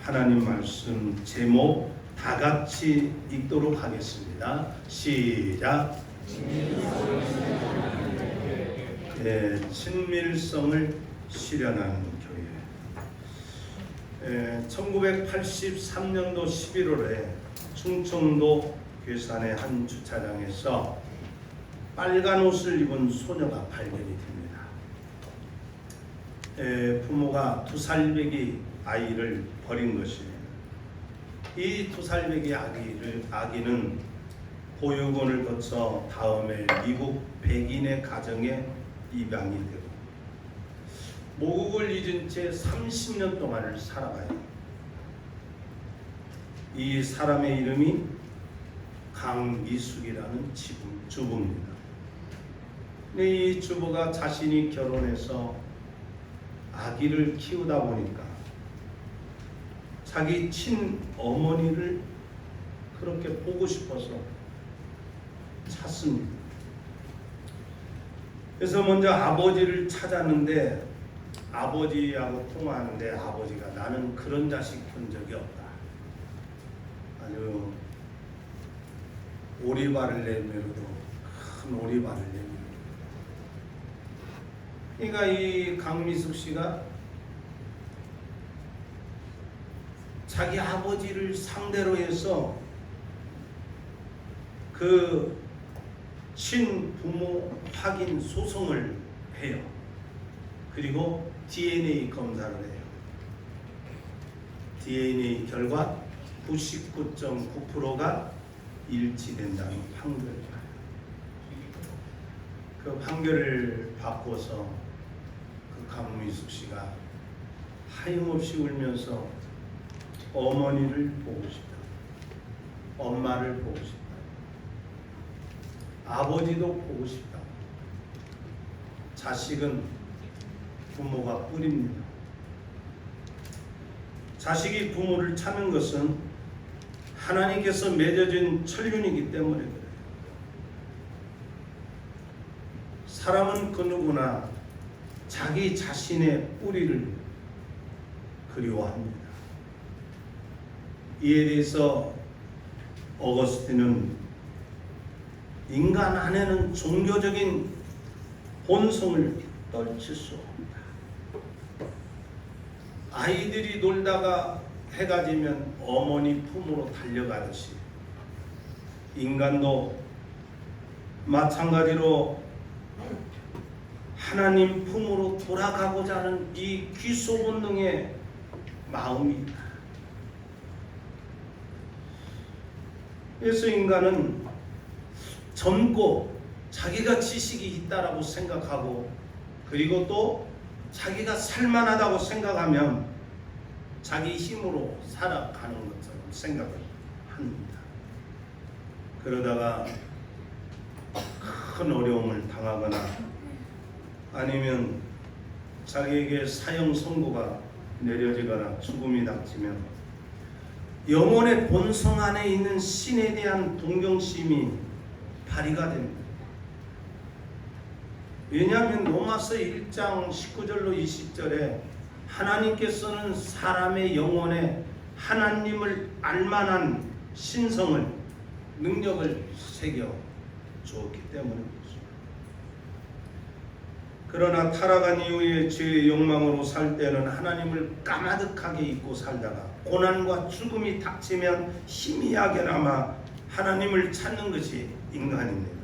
하나님 말씀 제목 다 같이 읽도록 하겠습니다. 시작. 친밀성을 실현하는 교회. 1983년도 11월에 충청도 괴산의 한 주차장에서 빨간 옷을 입은 소녀가 발견이 됩니다. 부모가 두살배기 아이를 버린 것이에요. 이 두살배기 아기는 보육원을 거쳐 다음에 미국 백인의 가정에 입양이 되고 모국을 잊은 채 30년 동안을 살아가요. 이 사람의 이름이 강미숙이라는 주부입니다. 근데 이 주부가 자신이 결혼해서 아기를 키우다 보니까 자기 친어머니를 그렇게 보고 싶어서 찾습니다. 그래서 먼저 아버지를 찾았는데 아버지하고 통화하는데 아버지가 나는 그런 자식 본 적이 없다. 아주 오리발을 내밀어도 큰 오리발을 내밀어. 그러니까 이 강미숙 씨가 자기 아버지를 상대로 해서 그 친부모 확인 소송을 해요. 그리고 DNA 검사를 해요. DNA 결과 99.9%가 일치된다는 판결을 받아요. 그 판결을 받고서 그 강미숙 씨가 하염없이 울면서 어머니를 보고 싶다. 엄마를 보고 싶다. 아버지도 보고 싶다. 자식은 부모가 뿌립니다. 자식이 부모를 찾는 것은 하나님께서 맺어진 천륜이기 때문에 그래요. 사람은 그 누구나 자기 자신의 뿌리를 그리워합니다. 이에 대해서 어거스틴은 인간 안에는 종교적인 본성을 떨칠 수 없다. 아이들이 놀다가 해가 지면 어머니 품으로 달려가듯이 인간도 마찬가지로 하나님 품으로 돌아가고자 하는 이 귀소 본능의 마음이 있다. 그래서 인간은 젊고 자기가 지식이 있다라고 생각하고 그리고 또 자기가 살만하다고 생각하면 자기 힘으로 살아가는 것처럼 생각을 합니다. 그러다가 큰 어려움을 당하거나 아니면 자기에게 사형 선고가 내려지거나 죽음이 닥치면 영혼의 본성 안에 있는 신에 대한 동경심이 발휘가 됩니다. 왜냐하면 로마서 1장 19절로 20절에 하나님께서는 사람의 영혼에 하나님을 알만한 신성을 능력을 새겨 주었기 때문입니다. 그러나 타락한 이후에 죄의 욕망으로 살 때는 하나님을 까마득하게 잊고 살다가 고난과 죽음이 닥치면 희미하게나마 하나님을 찾는 것이 인간입니다.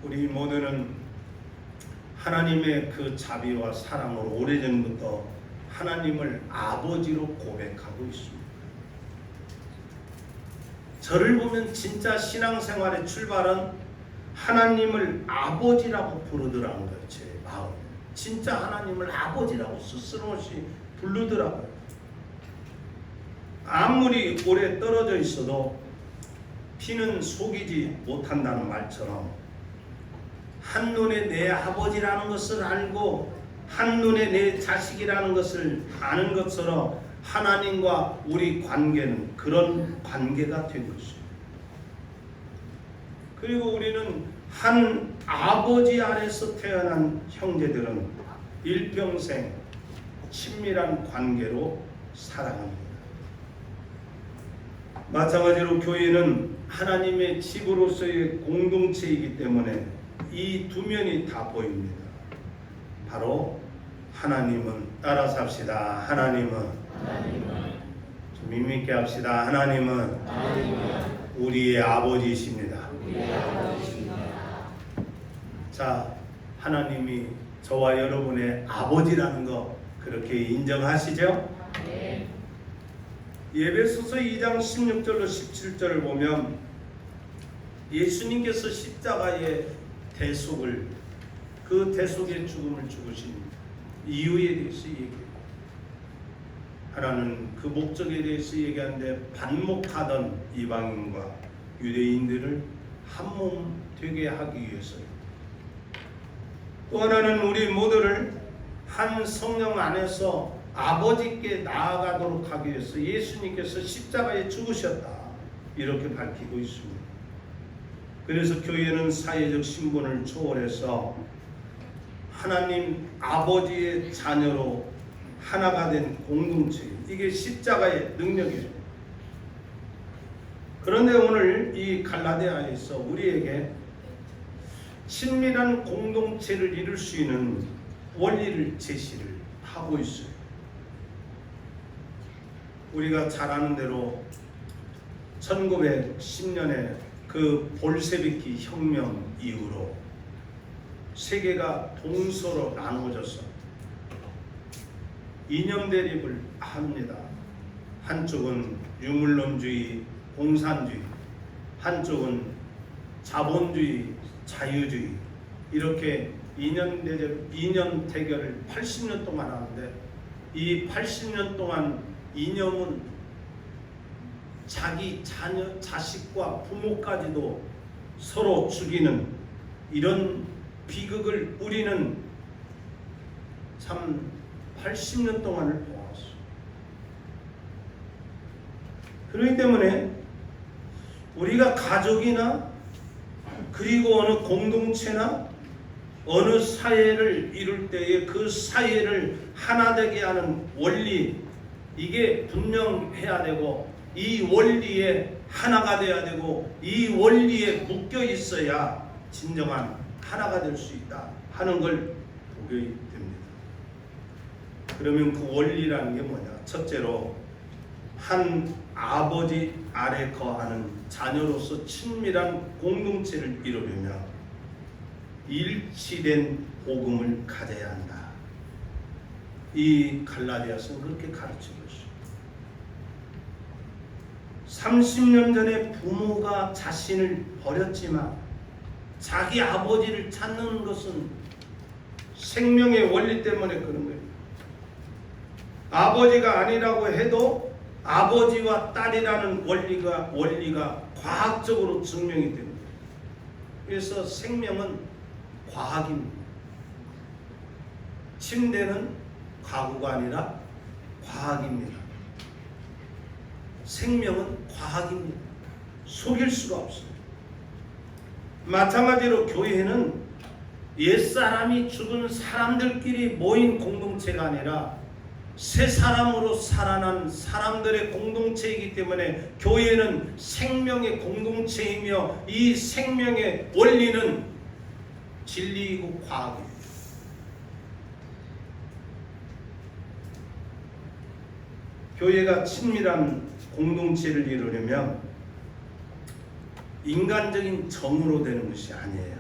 우리 모두는 하나님의 그 자비와 사랑으로 오래전부터 하나님을 아버지로 고백하고 있습니다. 저를 보면 진짜 신앙생활의 출발은 하나님을 아버지라고 부르더라는 거예요. 제 마음에 진짜 하나님을 아버지라고 스스로 없이 부르더라고요. 아무리 오래 떨어져 있어도 피는 속이지 못한다는 말처럼 한눈에 내 아버지라는 것을 알고 한눈에 내 자식이라는 것을 아는 것처럼 하나님과 우리 관계는 그런 관계가 된 것입니다. 그리고 우리는 한 아버지 안에서 태어난 형제들은 일평생 친밀한 관계로 살아갑니다. 마찬가지로 교회는 하나님의 집으로서의 공동체이기 때문에 이 두 면이 다 보입니다. 바로 하나님은, 따라서 합시다. 하나님은 좀 힘있게 합시다. 하나님은 우리의 아버지이십니다. 자, 하나님이 저와 여러분의 아버지라는 거 그렇게 인정하시죠? 네. 에베소서 2장 16절로 17절을 보면 예수님께서 십자가의 대속을, 그 대속의 죽음을 죽으신 이유에 대해서 얘기해요. 하나는 그 목적에 대해서 얘기하는데 반목하던 이방인과 유대인들을 한 몸 되게 하기 위해서요. 또 하나는 우리 모두를 한 성령 안에서 아버지께 나아가도록 하기 위해서 예수님께서 십자가에 죽으셨다, 이렇게 밝히고 있습니다. 그래서 교회는 사회적 신분을 초월해서 하나님 아버지의 자녀로 하나가 된 공동체, 이게 십자가의 능력이에요. 그런데 오늘 이 갈라디아에서 우리에게 친밀한 공동체를 이룰 수 있는 원리를 제시를 하고 있어요. 우리가 잘 아는 대로 1910년에 그 볼셰비키 혁명 이후로 세계가 동서로 나누어져서 이념 대립을 합니다. 한쪽은 유물론주의, 공산주의, 한쪽은 자본주의, 자유주의, 이렇게 이념 대결을 80년 동안 하는데, 이 80년 동안 이념은 자기 자녀, 자식과 부모까지도 서로 죽이는 이런 비극을 우리는 참 80년 동안을 보았어요. 그렇기 때문에 우리가 가족이나 그리고 어느 공동체나 어느 사회를 이룰 때에 그 사회를 하나 되게 하는 원리, 이게 분명해야 되고, 이 원리에 하나가 돼야 되고, 이 원리에 묶여 있어야 진정한 하나가 될 수 있다 하는 걸 보게 됩니다. 그러면 그 원리라는 게 뭐냐? 첫째로 한 아버지 아래 거하는 자녀로서 친밀한 공동체를 이루려면 일치된 복음을 가져야 한다. 이 갈라디아서는 그렇게 가르치고 있어요. 30년 전에 부모가 자신을 버렸지만 자기 아버지를 찾는 것은 생명의 원리 때문에 그런 거예요. 아버지가 아니라고 해도 아버지와 딸이라는 원리가 과학적으로 증명이 됩니다. 그래서 생명은 과학입니다. 침대는 가구가 아니라 과학입니다. 생명은 과학입니다. 속일 수가 없습니다. 마찬가지로 교회는 옛사람이 죽은 사람들끼리 모인 공동체가 아니라 새 사람으로 살아난 사람들의 공동체이기 때문에 교회는 생명의 공동체이며, 이 생명의 원리는 진리이고 과학입니다. 교회가 친밀한 공동체를 이루려면 인간적인 정으로 되는 것이 아니에요.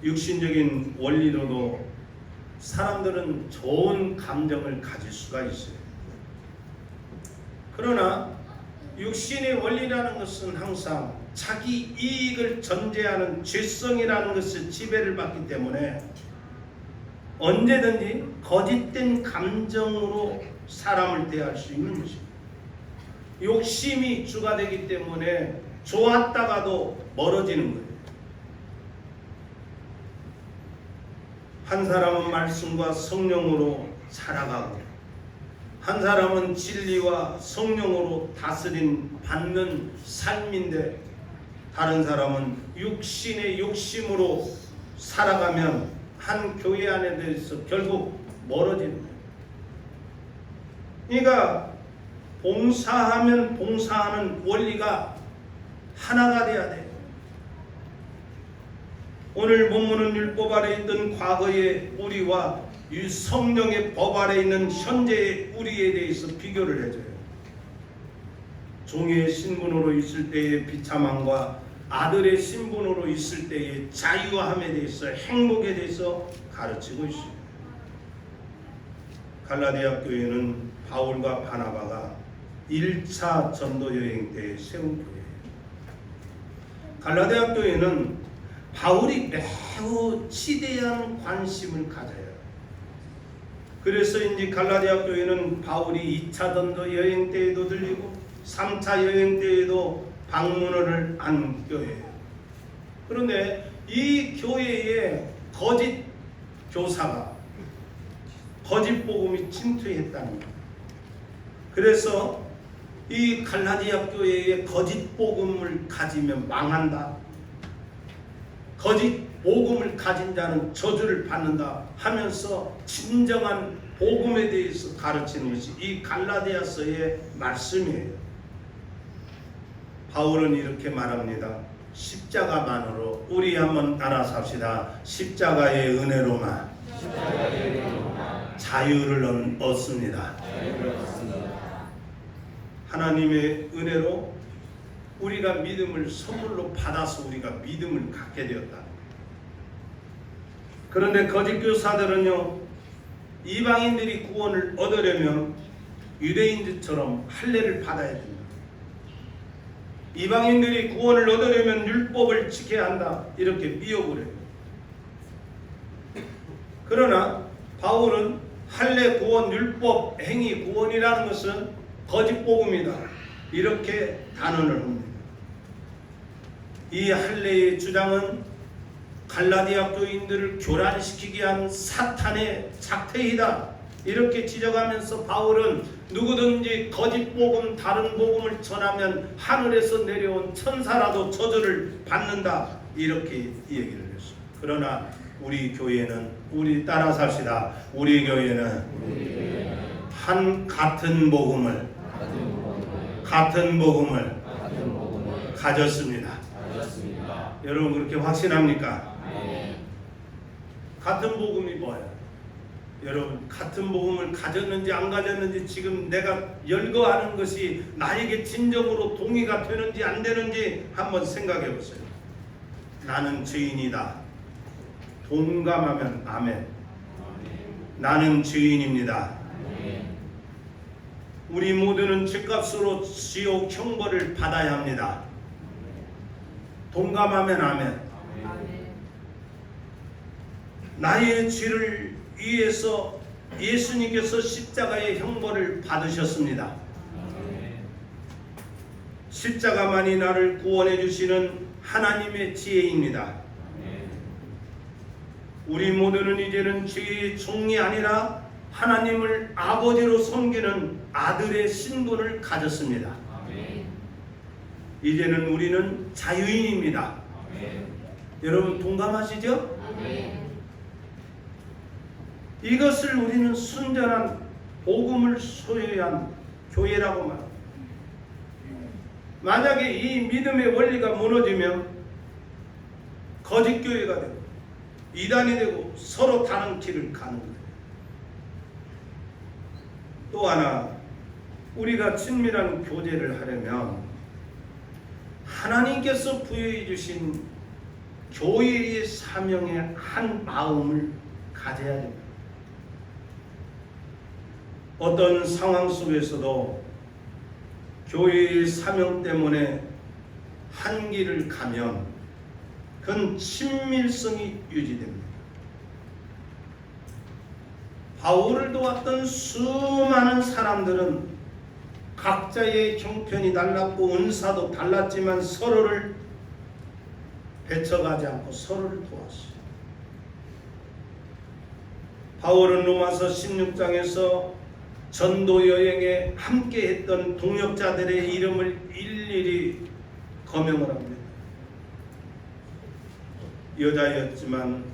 육신적인 원리로도 사람들은 좋은 감정을 가질 수가 있어요. 그러나 육신의 원리라는 것은 항상 자기 이익을 전제하는 죄성이라는 것을 지배를 받기 때문에 언제든지 거짓된 감정으로 사람을 대할 수 있는 것입니다. 욕심이 주가 되기 때문에 좋았다가도 멀어지는 거예요. 한 사람은 말씀과 성령으로 살아가고, 한 사람은 진리와 성령으로 받는 삶인데, 다른 사람은 육신의 욕심으로 살아가면 한 교회 안에 대해서 결국 멀어지는 거예요. 그러니까 봉사하면 봉사하는 원리가 하나가 돼야 돼요. 오늘 본문은 율법 아래 있던 과거의 우리와 이 성령의 법 아래 있는 현재의 우리에 대해서 비교를 해줘요. 종의 신분으로 있을 때의 비참함과 아들의 신분으로 있을 때의 자유함에 대해서, 행복에 대해서 가르치고 있습니다. 갈라디아 교회는 바울과 바나바가 1차 전도 여행 때 세운 교회예요. 갈라디아 교회는 바울이 매우 지대한 관심을 가져요. 그래서인지 갈라디아 교회는 바울이 2차 전도 여행 때에도 들리고 3차 여행 때에도 방문을 한 교회예요. 그런데 이 교회에 거짓 교사가, 거짓 복음이 침투했다는 거예요. 그래서 이 갈라디아 교회에 거짓 복음을 가지면 망한다, 거짓 복음을 가진 자는 저주를 받는다 하면서 진정한 복음에 대해서 가르치는 것이 이 갈라디아서의 말씀이에요. 바울은 이렇게 말합니다. 십자가만으로 우리 한번 따라 삽시다. 십자가의 은혜로만 자유를 얻습니다. 하나님의 은혜로 우리가 믿음을 선물로 받아서 우리가 믿음을 갖게 되었다. 그런데 거짓 교사들은요, 이방인들이 구원을 얻으려면 유대인들처럼 할례를 받아야 됩니다. 이방인들이 구원을 얻으려면 율법을 지켜야 한다, 이렇게 미혹을 해요. 그러나 바울은 할례 구원, 율법 행위 구원이라는 것은 거짓 복음이다, 이렇게 단언을 합니다. 이 할례의 주장은 갈라디아 교인들을 교란시키기 위한 사탄의 작태이다, 이렇게 지적하면서 바울은 누구든지 거짓 복음, 다른 복음을 전하면 하늘에서 내려온 천사라도 저주를 받는다, 이렇게 얘기를 했어요. 그러나 우리 교회는, 우리 따라 삽시다. 우리 교회는 같은 복음을 가졌습니다. 여러분 그렇게 확신합니까? 같은 복음이 뭐예요? 여러분 같은 복음을 가졌는지 안 가졌는지 지금 내가 열거하는 것이 나에게 진정으로 동의가 되는지 안 되는지 한번 생각해 보세요. 나는 죄인이다. 동감하면 아멘. 나는 죄인입니다. 우리 모두는 죄값으로 지옥 형벌을 받아야 합니다. 동감하면 아멘. 나의 죄를 위해서 예수님께서 십자가의 형벌을 받으셨습니다. 십자가만이 나를 구원해 주시는 하나님의 지혜입니다. 우리 모두는 이제는 죄의 종이 아니라 하나님을 아버지로 섬기는 아들의 신분을 가졌습니다. 이제는 우리는 자유인입니다. 여러분 동감하시죠? 이것을 우리는 순전한 복음을 소유한 교회라고 말합니다. 만약에 이 믿음의 원리가 무너지면 거짓 교회가 되고 이단이 되고 서로 다른 길을 가는 거예요. 또 하나, 우리가 친밀한 교제를 하려면 하나님께서 부여해 주신 교회의 사명의 한 마음을 가져야 됩니다. 어떤 상황 속에서도 교회의 사명 때문에 한 길을 가면 그건 친밀성이 유지됩니다. 바울을 도왔던 수많은 사람들은 각자의 형편이 달랐고 은사도 달랐지만 서로를 배척하지 않고 서로를 도왔어요. 바울은 로마서 16장에서 전도 여행에 함께했던 동역자들의 이름을 일일이 거명을 합니다. 여자였지만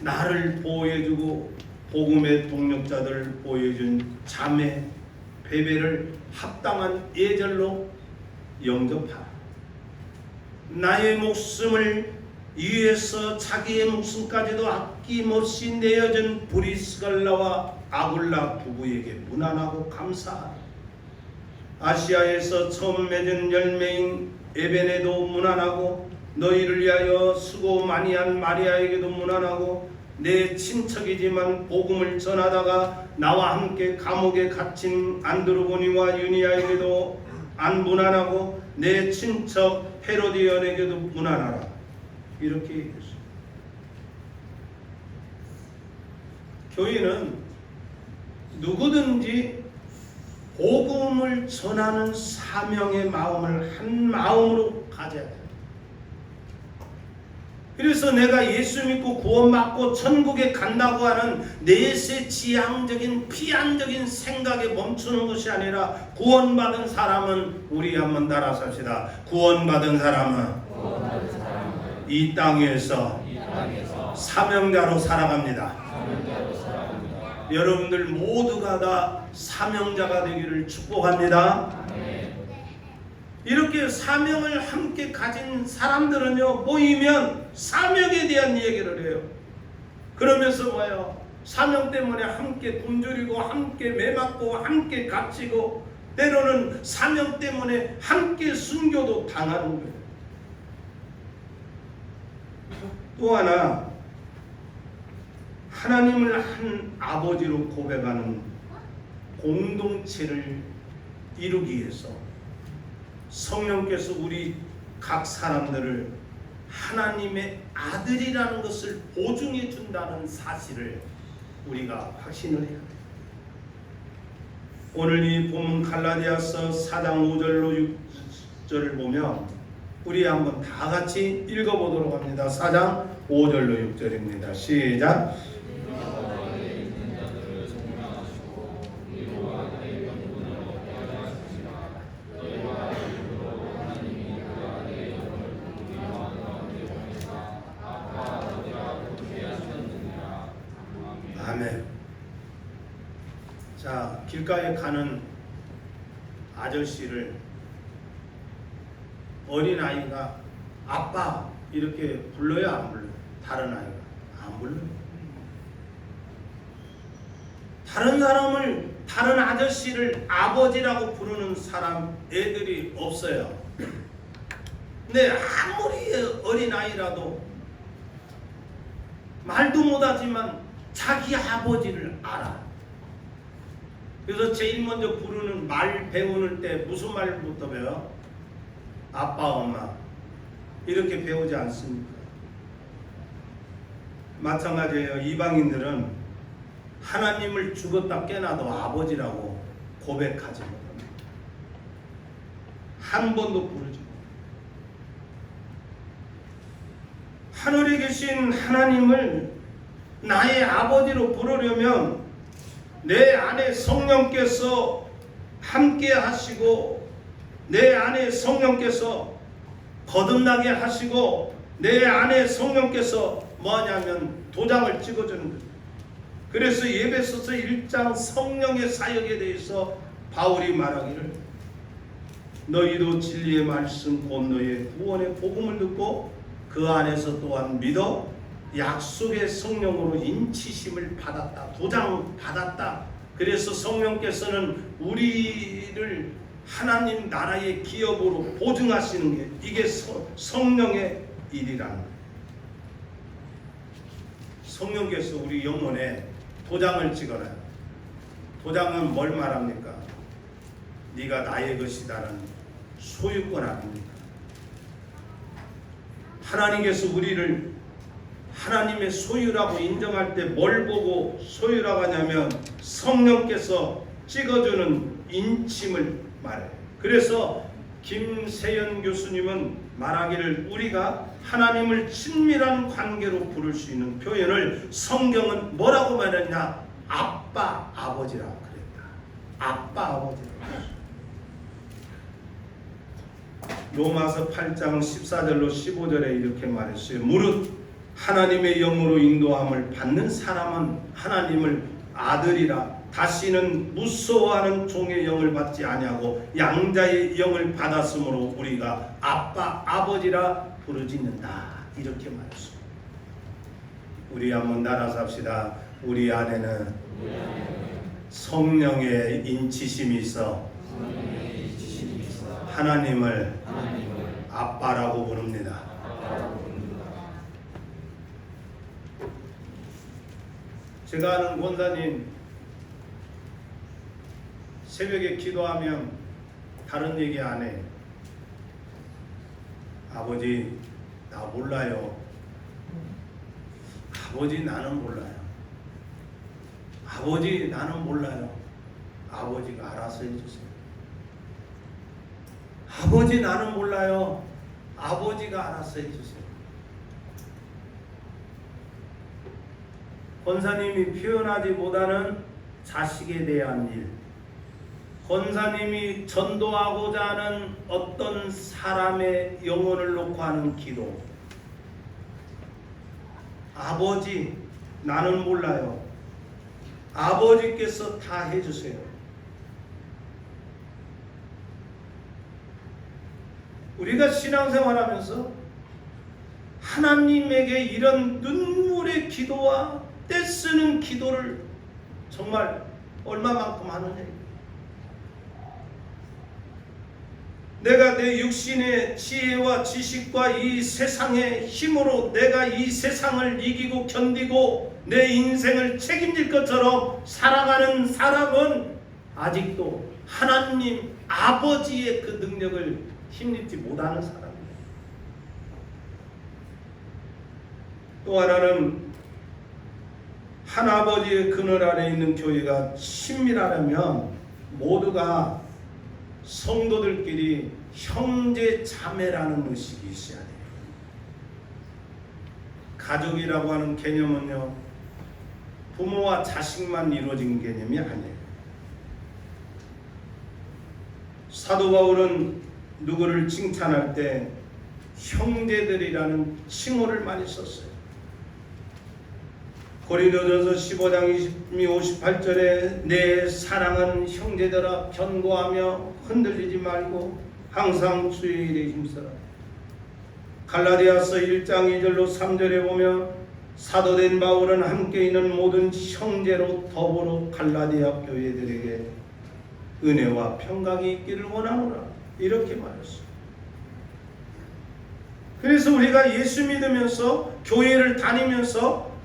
나를 보호해주고 복음의 동력자들 보여준 자매 배배를 합당한 예절로 영접하라. 나의 목숨을 위해서 자기의 목숨까지도 아낌없이 내어준 브리스갈라와 아굴라 부부에게 무난하고 감사하라. 아시아에서 처음 맺은 열매인 에벤에도 무난하고, 너희를 위하여 수고 많이 한 마리아에게도 무난하고, 내 친척이지만 복음을 전하다가 나와 함께 감옥에 갇힌 안드로고니와 유니아에게도 안 무난하고, 내 친척 헤로디언에게도 무난하라. 이렇게 얘기했어요. 교회는 누구든지 복음을 전하는 사명의 마음을 한 마음으로 가져야 돼요. 그래서 내가 예수 믿고 구원받고 천국에 간다고 하는 내세 지향적인 피한적인 생각에 멈추는 것이 아니라, 구원받은 사람은, 우리 한번 따라서 합시다. 구원받은 사람은 이 땅에서 사명자로 살아갑니다. 여러분들 모두가 다 사명자가 되기를 축복합니다. 이렇게 사명을 함께 가진 사람들은요, 모이면 사명에 대한 얘기를 해요. 그러면서 뭐예요? 사명 때문에 함께 굶주리고 함께 매맞고 함께 갇히고, 때로는 사명 때문에 함께 순교도 당하는 거예요. 또 하나, 하나님을 한 아버지로 고백하는 공동체를 이루기 위해서 성령께서 우리 각 사람들을 하나님의 아들이라는 것을 보증해 준다는 사실을 우리가 확신을 해야 돼요. 오늘 이 본문 갈라디아서 4장 5절로 6절을 보면 우리 한번 다 같이 읽어보도록 합니다. 4장 5절로 6절입니다. 시작. 아멘. 자, 길가에 가는 아저씨를 어린아이가 아빠 이렇게 불러요, 안 불러요? 다른 아이가 안 불러요. 다른 사람을, 다른 아저씨를 아버지라고 부르는 사람 애들이 없어요. 근데 아무리 어린아이라도 말도 못하지만 자기 아버지를 알아. 그래서 제일 먼저 부르는 말 배우는 때 무슨 말부터 배워요? 아빠, 엄마 이렇게 배우지 않습니까? 마찬가지예요. 이방인들은 하나님을 죽었다 깨나도 아버지라고 고백하지 못합니다. 한 번도 부르지 못합니다. 하늘에 계신 하나님을 나의 아버지로 부르려면 내 안에 성령께서 함께 하시고, 내 안에 성령께서 거듭나게 하시고, 내 안에 성령께서 뭐냐면 도장을 찍어주는 거죠. 그래서 에베소서 1장 성령의 사역에 대해서 바울이 말하기를, 너희도 진리의 말씀 곧 너희의 구원의 복음을 듣고 그 안에서 또한 믿어 약속의 성령으로 인치심을 받았다. 도장 받았다. 그래서 성령께서는 우리를 하나님 나라의 기업으로 보증하시는 게 이게 성령의 일이라는 거예요. 성령께서 우리 영혼에 도장을 찍어놔요. 도장은 뭘 말합니까? 네가 나의 것이다라는 소유권 아닙니까? 하나님께서 우리를 하나님의 소유라고 인정할 때 뭘 보고 소유라고 하냐면 성령께서 찍어주는 인침을 말해요. 그래서 김세연 교수님은 말하기를, 우리가 하나님을 친밀한 관계로 부를 수 있는 표현을 성경은 뭐라고 말했냐? 아빠, 아버지라고 그랬다. 아빠, 아버지라고. 로마서 8장 14절로 15절에 이렇게 말했어요. 무릇 하나님의 영으로 인도함을 받는 사람은 하나님을 아들이라 다시는 무서워하는 종의 영을 받지 아니하고 양자의 영을 받았으므로 우리가 아빠 아버지라 부르짖는다. 이렇게 말했습니다. 우리 한번 나눠삽시다. 우리 안에는 성령의 인치심이 있어 하나님을 아빠라고 부릅니다. 제가 아는 권사님 새벽에 기도하면 다른 얘기 안 해. 아버지 나 몰라요. 아버지 나는 몰라요. 아버지 나는 몰라요. 아버지가 알아서 해주세요. 아버지 나는 몰라요. 아버지가 알아서 해주세요. 권사님이 표현하지 못하는 자식에 대한 일, 권사님이 전도하고자 하는 어떤 사람의 영혼을 놓고 하는 기도, 아버지 나는 몰라요. 아버지께서 다 해주세요. 우리가 신앙생활하면서 하나님에게 이런 눈물의 기도와 떼쓰는 기도를 정말 얼마만큼 하느냐. 내가 내 육신의 지혜와 지식과 이 세상의 힘으로 내가 이 세상을 이기고 견디고 내 인생을 책임질 것처럼 살아가는 사람은 아직도 하나님 아버지의 그 능력을 힘입지 못하는 사람이에요. 또 하나는 한아버지의 그늘 아래 있는 교회가 친밀하려면 모두가 성도들끼리 형제 자매라는 의식이 있어야 돼요. 가족이라고 하는 개념은요, 부모와 자식만 이루어진 개념이 아니에요. 사도 바울은 누구를 칭찬할 때 형제들이라는 칭호를 많이 썼어요. 고린도전서 15장 58절에 내 사랑하는 형제들아 견고하며 흔들리지 말고 항상 주의 일에 힘써라. 갈라디아서 1장 2절로 3절에 보면 사도된 바울은 함께 있는 모든 형제로 더불어 갈라디아 교회들에게 은혜와 평강이 있기를 원하노라. 이렇게 말했어요. 그래서 우리가 예수 믿으면서 교회를 다니면서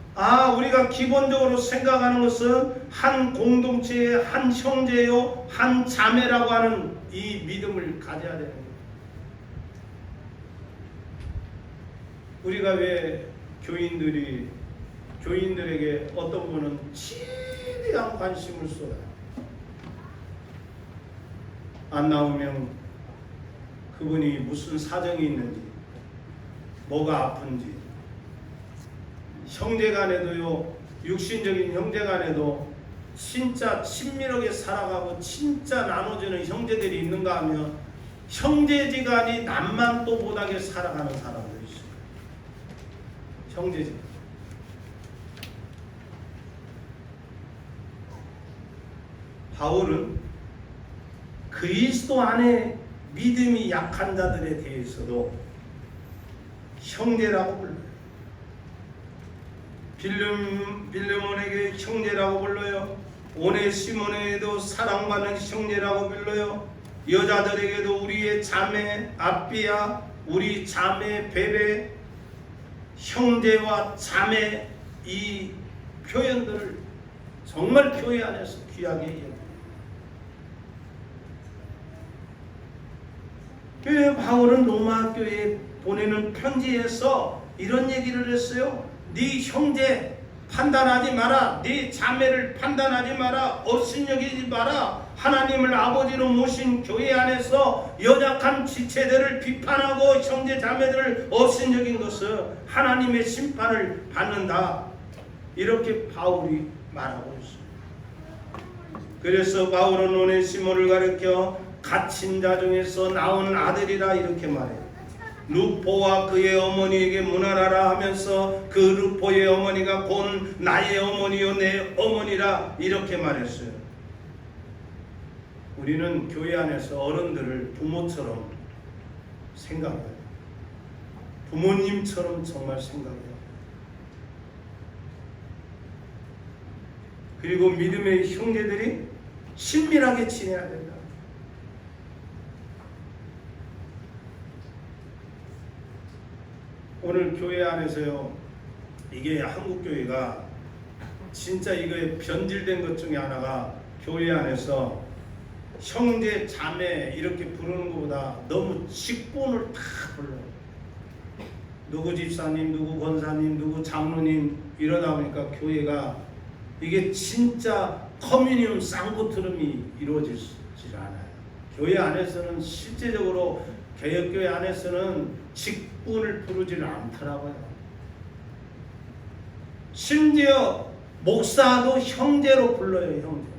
우리가 기본적으로 생각하는 것은 한 공동체의 한 형제요 한 자매라고 하는 이 믿음을 가져야 되는 거예요. 우리가 왜 교인들에게 어떤 분은 지대한 관심을 쏟아요. 안 나오면 그분이 무슨 사정이 있는지, 뭐가 아픈지, 형제간에도요, 육신적인 형제간에도 진짜 친밀하게 살아가고 진짜 나눠주는 형제들이 있는가 하면 형제지간이 남만 또 못하게 살아가는 사람도 있어요. 형제지간. 바울은 그리스도 안에 믿음이 약한 자들에 대해서도 형제라고 불러요. 빌레몬에게 형제라고 불러요. 오네시몬에게도 사랑받는 형제라고 불러요. 여자들에게도 우리의 자매 아비야, 우리 자매 베베, 형제와 자매 이 표현들을 정말 교회 안에서 귀하게 얘기해요. 그래서 바울은 로마 교회에 보내는 편지에서 이런 얘기를 했어요. 네 형제 판단하지 마라. 네 자매를 판단하지 마라. 업신여기지 마라. 하나님을 아버지로 모신 교회 안에서 연약한 지체들을 비판하고 형제 자매들을 업신여긴 것은 하나님의 심판을 받는다. 이렇게 바울이 말하고 있습니다. 그래서 바울은 오네시모를 가르쳐 갇힌 자 중에서 나온 아들이라 이렇게 말해요. 루포와 그의 어머니에게 문안하라 하면서 그 루포의 어머니가 곧 나의 어머니요 내 어머니라 이렇게 말했어요. 우리는 교회 안에서 어른들을 부모처럼 생각해요. 부모님처럼 정말 생각해요. 그리고 믿음의 형제들이 친밀하게 지내야 된다. 오늘 교회 안에서요, 이게 한국 교회가 진짜 이거에 변질된 것 중에 하나가 교회 안에서 형제 자매 이렇게 부르는 것보다 너무 직분을 다 불러요. 누구 집사님, 누구 권사님, 누구 장로님 이러다 보니까 교회가 이게 진짜 커뮤니엄 쌍구트름이 이루어지지 않아요. 교회 안에서는 실제적으로 개혁교회 안에서는 직분을 부르지는 않더라고요. 심지어 목사도 형제로 불러요. 형제.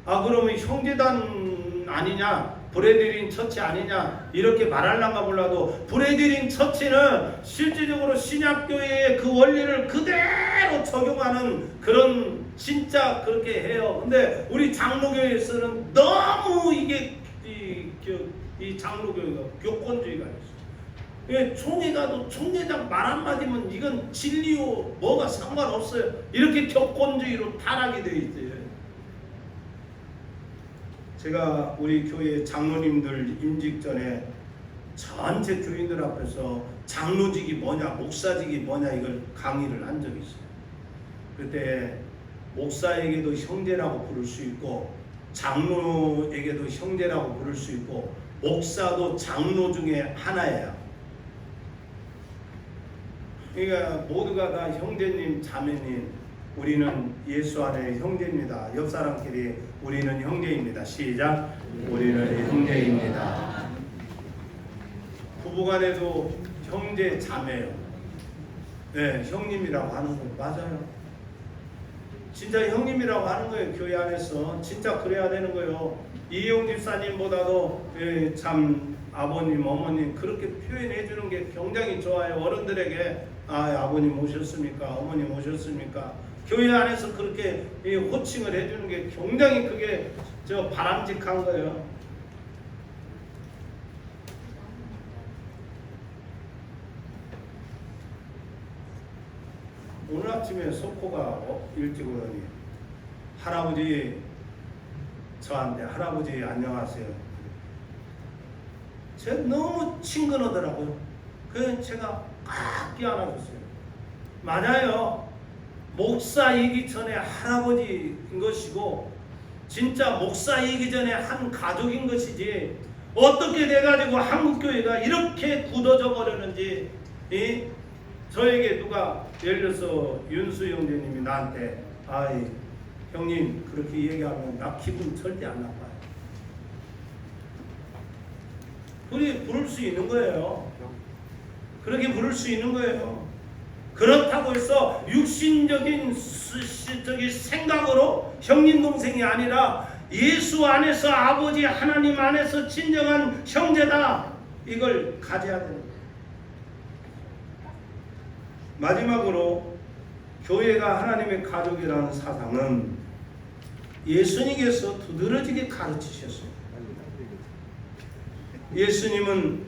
그러면 형제단 아니냐, 브레드린 처치 아니냐 이렇게 말하려가 몰라도 브레드린 처치는 실질적으로 신약교회의 그 원리를 그대로 적용하는 그런 진짜 그렇게 해요. 근데 우리 장로교회에서는 너무 이게 이 장로교회가 교권주의가 있어요. 총회 가도 총회장 말 한마디면 이건 진리요 뭐가 상관없어요. 이렇게 교권주의로 타락이 되어 있어요. 제가 우리 교회 장로님들 임직 전에 전체 교인들 앞에서 장로직이 뭐냐, 목사직이 뭐냐 이걸 강의를 한 적이 있어요. 그때 목사에게도 형제라고 부를 수 있고 장로에게도 형제라고 부를 수 있고 목사도 장로 중에 하나예요. 그러니까 모두가 다 형제님, 자매님, 우리는 예수 안에 형제입니다. 옆 사람끼리 우리는 형제입니다. 시작. 우리는 형제입니다. 부부간에도 형제, 자매요. 네, 형님이라고 하는 거 맞아요. 진짜 형님이라고 하는 거예요. 교회 안에서 진짜 그래야 되는 거예요. 이용 집사님보다도 참 아버님, 어머님 그렇게 표현해 주는 게 굉장히 좋아요. 어른들에게 아버님 오셨습니까? 어머님 오셨습니까? 교회 안에서 그렇게 호칭을 해주는 게 굉장히 그게 바람직한 거예요. 오늘 아침에 소코가 일찍 오더니 할아버지 저한테 할아버지 안녕하세요. 제가 너무 친근하더라고요. 그래서 제가 꽉 껴안아줬어요. 맞아요. 목사이기 전에 할아버지인 것이고 진짜 목사이기 전에 한 가족인 것이지 어떻게 돼가지고 한국교회가 이렇게 굳어져 버렸는지 저에게 누가 예를 들어서 윤수 형제님이 나한테 형님 그렇게 얘기하면 나 기분 절대 안 나빠요. 그렇게 부를 수 있는 거예요. 그렇게 부를 수 있는 거예요. 그렇다고 해서 육신적인 생각으로 형님 동생이 아니라 예수 안에서 아버지 하나님 안에서 진정한 형제다 이걸 가져야 됩니다. 마지막으로 교회가 하나님의 가족이라는 사상은 예수님께서 두드러지게 가르치셨어요. 예수님은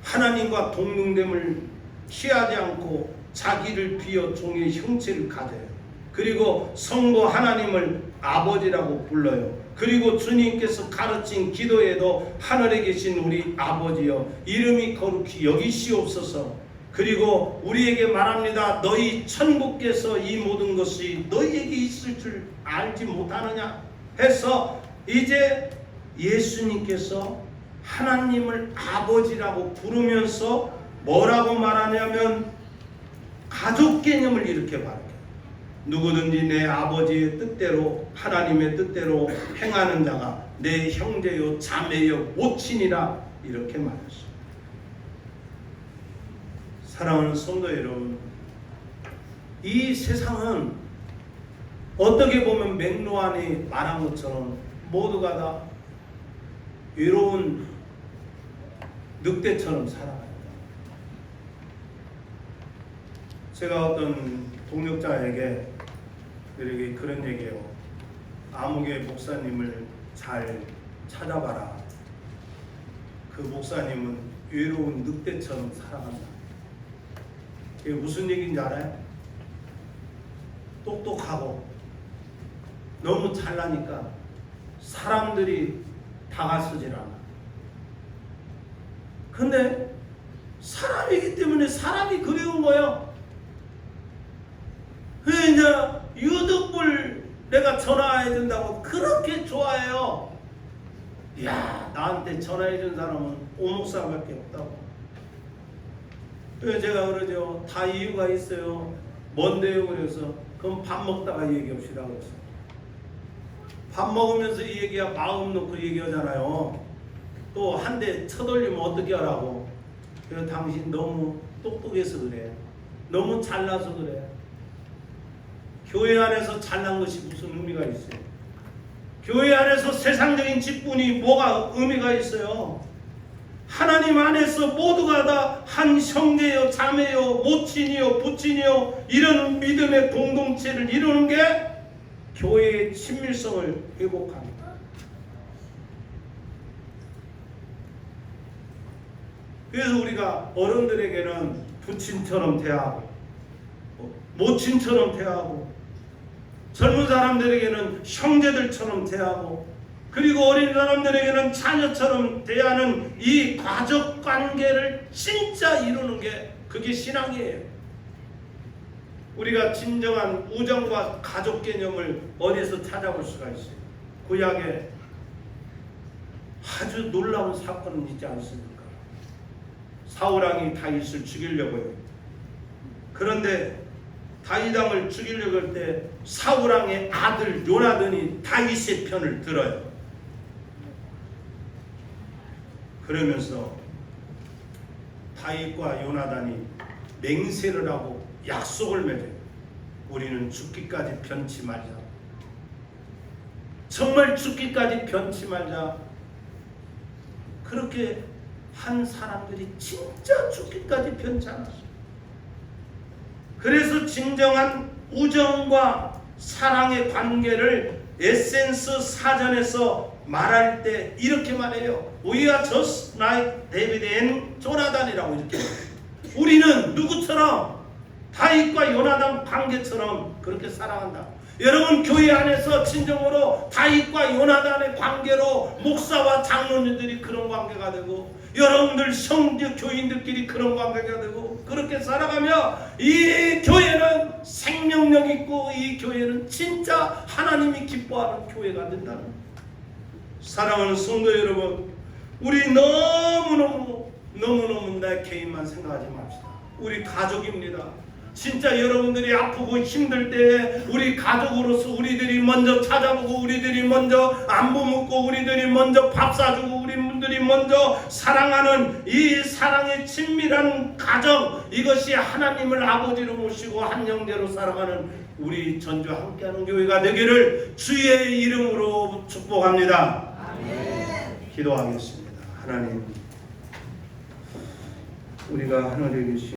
하나님과 동등됨을 취하지 않고 자기를 비어 종의 형체를 가져요. 그리고 성부 하나님을 아버지라고 불러요. 그리고 주님께서 가르친 기도에도 하늘에 계신 우리 아버지여 이름이 거룩히 여기시옵소서. 그리고 우리에게 말합니다. 너희 천국께서 이 모든 것이 너희에게 있을 줄 알지 못하느냐 해서 이제 예수님께서 하나님을 아버지라고 부르면서 뭐라고 말하냐면 가족 개념을 이렇게 말해요. 누구든지 내 아버지의 뜻대로 하나님의 뜻대로 행하는 자가 내 형제요 자매요 모친이라 이렇게 말했어요. 사랑하는 성도 여러분, 이 세상은 어떻게 보면 맥루안이 말한 것처럼 모두가 다 외로운 늑대처럼 살아가요. 제가 어떤 동역자에게 이렇게 그런 얘기해요. 아무개 목사님을 잘 찾아봐라. 그 목사님은 외로운 늑대처럼 살아간다. 이게 무슨 얘기인지 알아요? 똑똑하고 너무 잘나니까 사람들이 다가서질 않아. 근데 사람이기 때문에 사람이 그리운 거예요. 이제 유득불 내가 전화해야 된다고 그렇게 좋아해요. 이야, 나한테 전화해준 사람은 오목사밖에 없다고. 그래서 제가 그러죠. 다 이유가 있어요. 뭔데요? 그래서 그럼 밥 먹다가 얘기합시다 그랬어요. 밥 먹으면서 이 얘기야 마음 놓고 얘기하잖아요. 또 한 대 쳐돌리면 어떻게 하라고. 그래서 당신 너무 똑똑해서 그래. 너무 잘나서 그래. 교회 안에서 잘난 것이 무슨 의미가 있어요? 교회 안에서 세상적인 직분이 뭐가 의미가 있어요? 하나님 안에서 모두가 다 한 형제요, 자매요, 모친이요, 부친이요 이런 믿음의 공동체를 이루는 게 교회의 친밀성을 회복합니다. 그래서 우리가 어른들에게는 부친처럼 대하고 모친처럼 대하고 젊은 사람들에게는 형제들처럼 대하고 그리고 어린 사람들에게는 자녀처럼 대하는 이 가족 관계를 진짜 이루는 게 그게 신앙이에요. 우리가 진정한 우정과 가족 개념을 어디서 찾아볼 수가 있어요? 구약에 아주 놀라운 사건은 있지 않습니까? 사울왕이 다윗을 죽이려고 해요. 그런데 다윗 왕을 죽이려고 할 때 사울왕의 아들 요나단이 다윗의 편을 들어요. 그러면서 다윗과 요나단이 맹세를 하고 약속을 맺어요. 우리는 죽기까지 변치 말자. 정말 죽기까지 변치 말자. 그렇게 한 사람들이 진짜 죽기까지 변치 않았어요. 그래서 진정한 우정과 사랑의 관계를 에센스 사전에서 말할 때 이렇게 말해요. We are just like David and Jonathan이라고 이렇게 말해요. 우리는 누구처럼? 다윗과 요나단 관계처럼 그렇게 사랑한다. 여러분 교회 안에서 진정으로 다윗과 요나단의 관계로 목사와 장로님들이 그런 관계가 되고 여러분들 성도 교인들끼리 그런 관계가 되고 그렇게 살아가며 이 교회는 생명력 있고 이 교회는 진짜 하나님이 기뻐하는 교회가 된다는 거예요. 사랑하는 성도 여러분, 우리 너무너무 내 개인만 생각하지 맙시다. 우리 가족입니다. 진짜 여러분들이 아프고 힘들 때 우리 가족으로서 우리들이 먼저 찾아보고 우리들이 먼저 안부 묻고 우리들이 먼저 밥 사주고 우리들이 먼저 사랑하는 이 사랑의 친밀한 가정, 이것이 하나님을 아버지로 모시고 한 형제로 살아가는 우리 전주 함께하는 교회가 되기를 주의 이름으로 축복합니다. 아멘. 기도하겠습니다. 하나님, 우리가 하늘에 계신